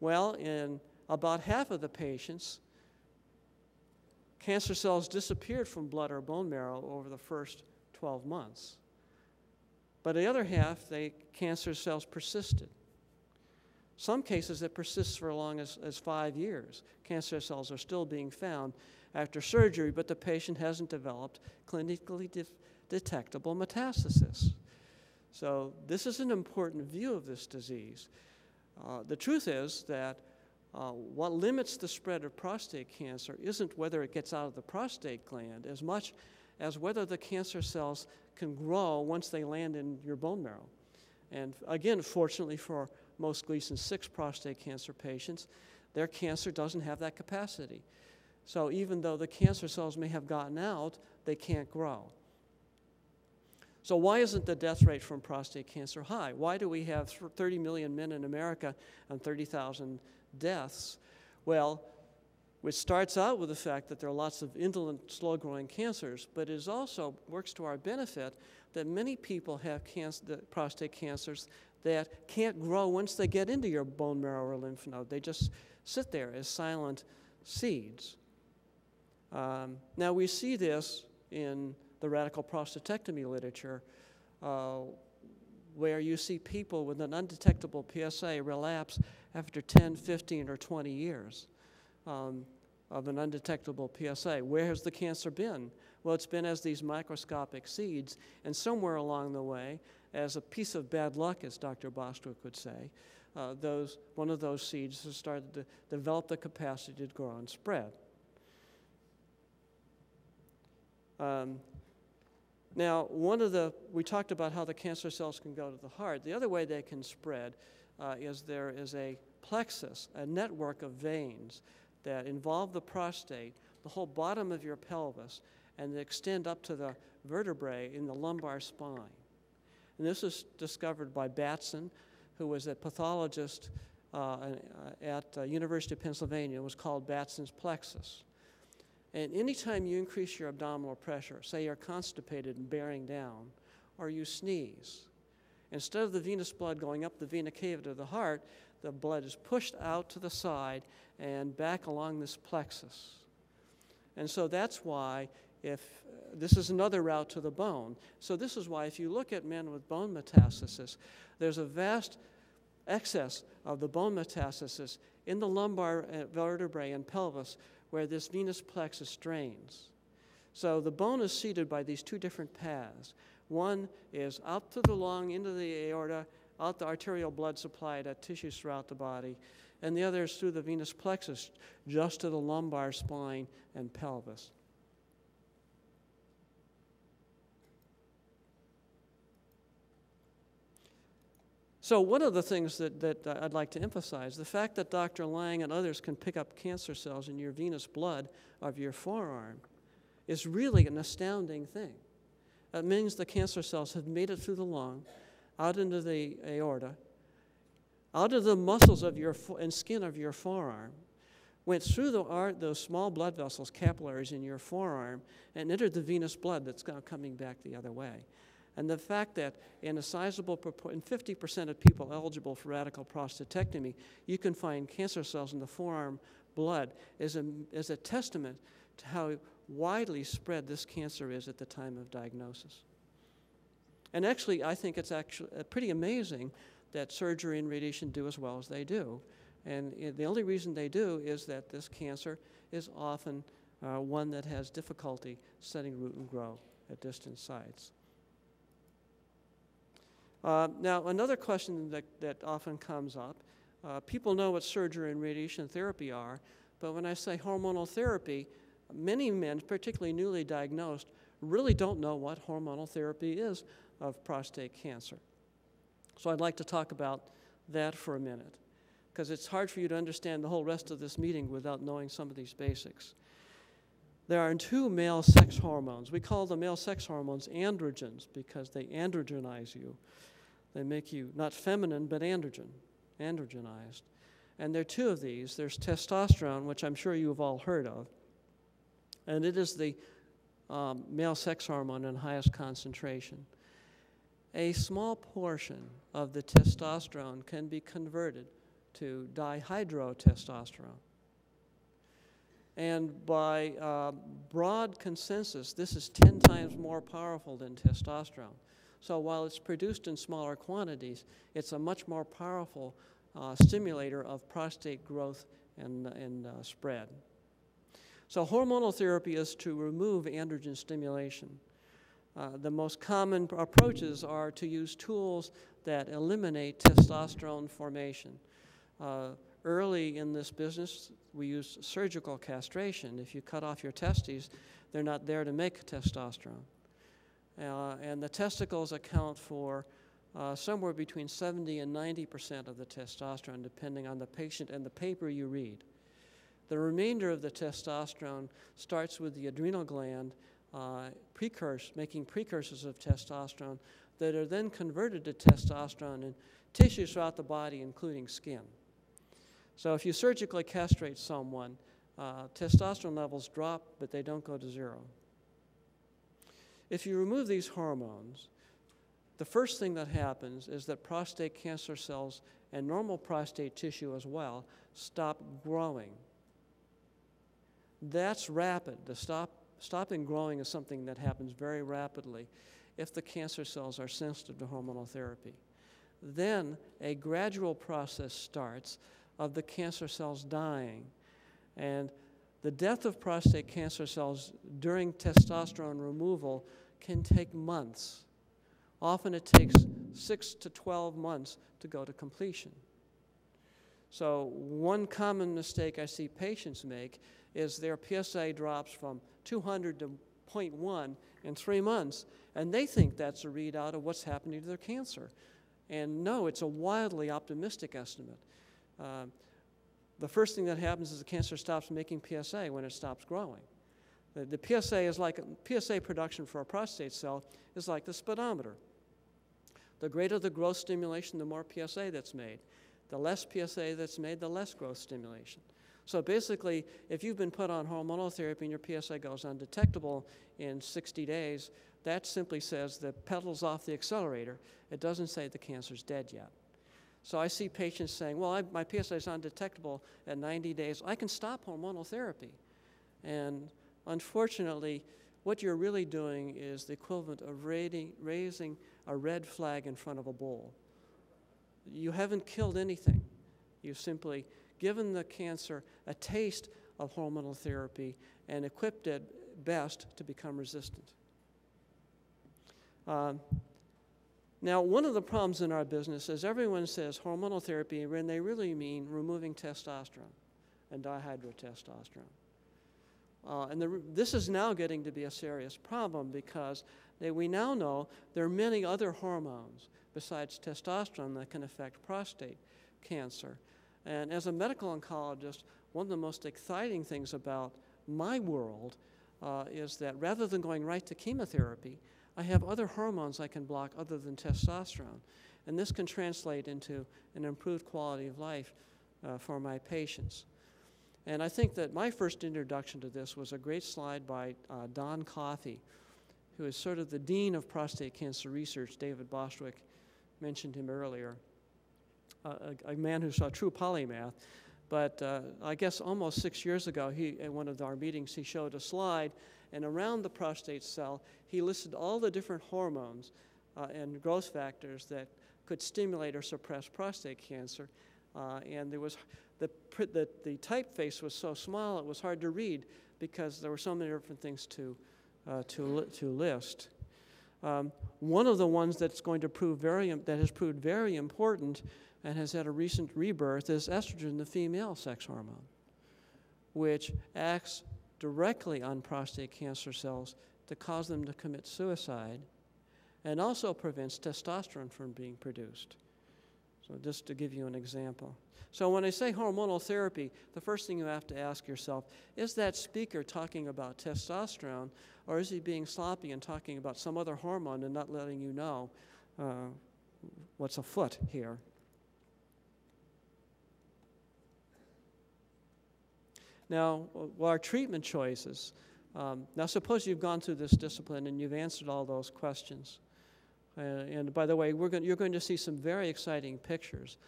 Well, in about half of the patients, cancer cells disappeared from blood or bone marrow over the first 12 months. But the other half, cancer cells persisted. Some cases, it persists for as long as 5 years. Cancer cells are still being found after surgery, but the patient hasn't developed clinically detectable metastasis. So this is an important view of this disease. The truth is that what limits the spread of prostate cancer isn't whether it gets out of the prostate gland as much as whether the cancer cells can grow once they land in your bone marrow. And again, fortunately for most Gleason 6 prostate cancer patients, their cancer doesn't have that capacity. So even though the cancer cells may have gotten out, they can't grow. So why isn't the death rate from prostate cancer high? Why do we have 30 million men in America and 30,000 deaths? Well, it starts out with the fact that there are lots of indolent, slow-growing cancers, but it also works to our benefit that many people have prostate cancers that can't grow once they get into your bone marrow or lymph node. They just sit there as silent seeds. Now, we see this in the radical prostatectomy literature, where you see people with an undetectable PSA relapse after 10, 15, or 20 years of an undetectable PSA. Where has the cancer been? Well, it's been as these microscopic seeds, and somewhere along the way, as a piece of bad luck, as Dr. Bostwick would say, one of those seeds has started to develop the capacity to grow and spread. Now, we talked about how the cancer cells can go to the heart. The other way they can spread is there is a plexus, a network of veins that involve the prostate, the whole bottom of your pelvis, and they extend up to the vertebrae in the lumbar spine. And this was discovered by Batson, who was a pathologist at University of Pennsylvania. It was called Batson's plexus. And anytime you increase your abdominal pressure, say you're constipated and bearing down, or you sneeze, instead of the venous blood going up the vena cava to the heart, the blood is pushed out to the side and back along this plexus. And so that's why this is another route to the bone. So this is why if you look at men with bone metastasis, there's a vast excess of the bone metastasis in the lumbar vertebrae and pelvis where this venous plexus drains. So the bone is seeded by these two different paths. One is out to the lung, into the aorta, out the arterial blood supply to tissues throughout the body, and the other is through the venous plexus, just to the lumbar spine and pelvis. So one of the things that I'd like to emphasize, the fact that Dr. Lang and others can pick up cancer cells in your venous blood of your forearm is really an astounding thing. That means the cancer cells have made it through the lung, out into the aorta, out of the muscles of and skin of your forearm, went through those small blood vessels, capillaries in your forearm, and entered the venous blood that's now coming back the other way. And the fact that in a sizable proportion, 50% of people eligible for radical prostatectomy, you can find cancer cells in the forearm blood is a testament to how widely spread this cancer is at the time of diagnosis. And actually, I think it's actually pretty amazing that surgery and radiation do as well as they do. And the only reason they do is that this cancer is often one that has difficulty setting root and grow at distant sites. Now, another question that often comes up, people know what surgery and radiation therapy are, but when I say hormonal therapy, many men, particularly newly diagnosed, really don't know what hormonal therapy is of prostate cancer. So I'd like to talk about that for a minute, because it's hard for you to understand the whole rest of this meeting without knowing some of these basics. There are two male sex hormones. We call the male sex hormones androgens because they androgenize you. They make you not feminine, but androgenized. And there are two of these. There's testosterone, which I'm sure you've all heard of, and it is the male sex hormone in highest concentration. A small portion of the testosterone can be converted to dihydrotestosterone. And by broad consensus, this is 10 times more powerful than testosterone. So while it's produced in smaller quantities, it's a much more powerful stimulator of prostate growth and spread. So hormonal therapy is to remove androgen stimulation. The most common approaches are to use tools that eliminate testosterone formation. Early in this business, we used surgical castration. If you cut off your testes, they're not there to make testosterone. And the testicles account for somewhere between 70 and 90% of the testosterone, depending on the patient and the paper you read. The remainder of the testosterone starts with the adrenal gland making precursors of testosterone that are then converted to testosterone in tissues throughout the body, including skin. So if you surgically castrate someone, testosterone levels drop, but they don't go to zero. If you remove these hormones, the first thing that happens is that prostate cancer cells and normal prostate tissue as well stop growing. That's rapid. Stopping growing is something that happens very rapidly if the cancer cells are sensitive to hormonal therapy. Then a gradual process starts of the cancer cells dying. And the death of prostate cancer cells during testosterone removal can take months. Often it takes 6 to 12 months to go to completion. So one common mistake I see patients make is their PSA drops from 200 to 0.1 in 3 months, and they think that's a readout of what's happening to their cancer. And no, it's a wildly optimistic estimate. The first thing that happens is the cancer stops making PSA when it stops growing. The PSA is like, PSA production for a prostate cell is like the speedometer. The greater the growth stimulation, the more PSA that's made. The less PSA that's made, the less growth stimulation. So basically, if you've been put on hormonal therapy and your PSA goes undetectable in 60 days, that simply says the pedal's off the accelerator. It doesn't say the cancer's dead yet. So I see patients saying, well, my PSA is undetectable at 90 days. I can stop hormonal therapy. And unfortunately, what you're really doing is the equivalent of raising a red flag in front of a bull. You haven't killed anything. You've simply given the cancer a taste of hormonal therapy and equipped it best to become resistant. Now, one of the problems in our business is everyone says hormonal therapy when they really mean removing testosterone and dihydrotestosterone. This is now getting to be a serious problem because we now know there are many other hormones besides testosterone that can affect prostate cancer. And as a medical oncologist, one of the most exciting things about my world is that rather than going right to chemotherapy, I have other hormones I can block other than testosterone. And this can translate into an improved quality of life for my patients. And I think that my first introduction to this was a great slide by Don Coffey, who is sort of the dean of prostate cancer research. David Bostwick mentioned him earlier. A man who's a true polymath. But I guess almost 6 years ago, at one of our meetings, he showed a slide, and around the prostate cell, he listed all the different hormones and growth factors that could stimulate or suppress prostate cancer. And there was the typeface was so small it was hard to read because there were so many different things to list. One of the ones that's going to that has proved very important and has had a recent rebirth is estrogen, the female sex hormone, which acts directly on prostate cancer cells to cause them to commit suicide and also prevents testosterone from being produced. So just to give you an example. So when I say hormonal therapy, the first thing you have to ask yourself, is that speaker talking about testosterone, or is he being sloppy and talking about some other hormone and not letting you know what's afoot here? Now, our treatment choices. Now, suppose you've gone through this discipline and you've answered all those questions. And by the way, you're going to see some very exciting pictures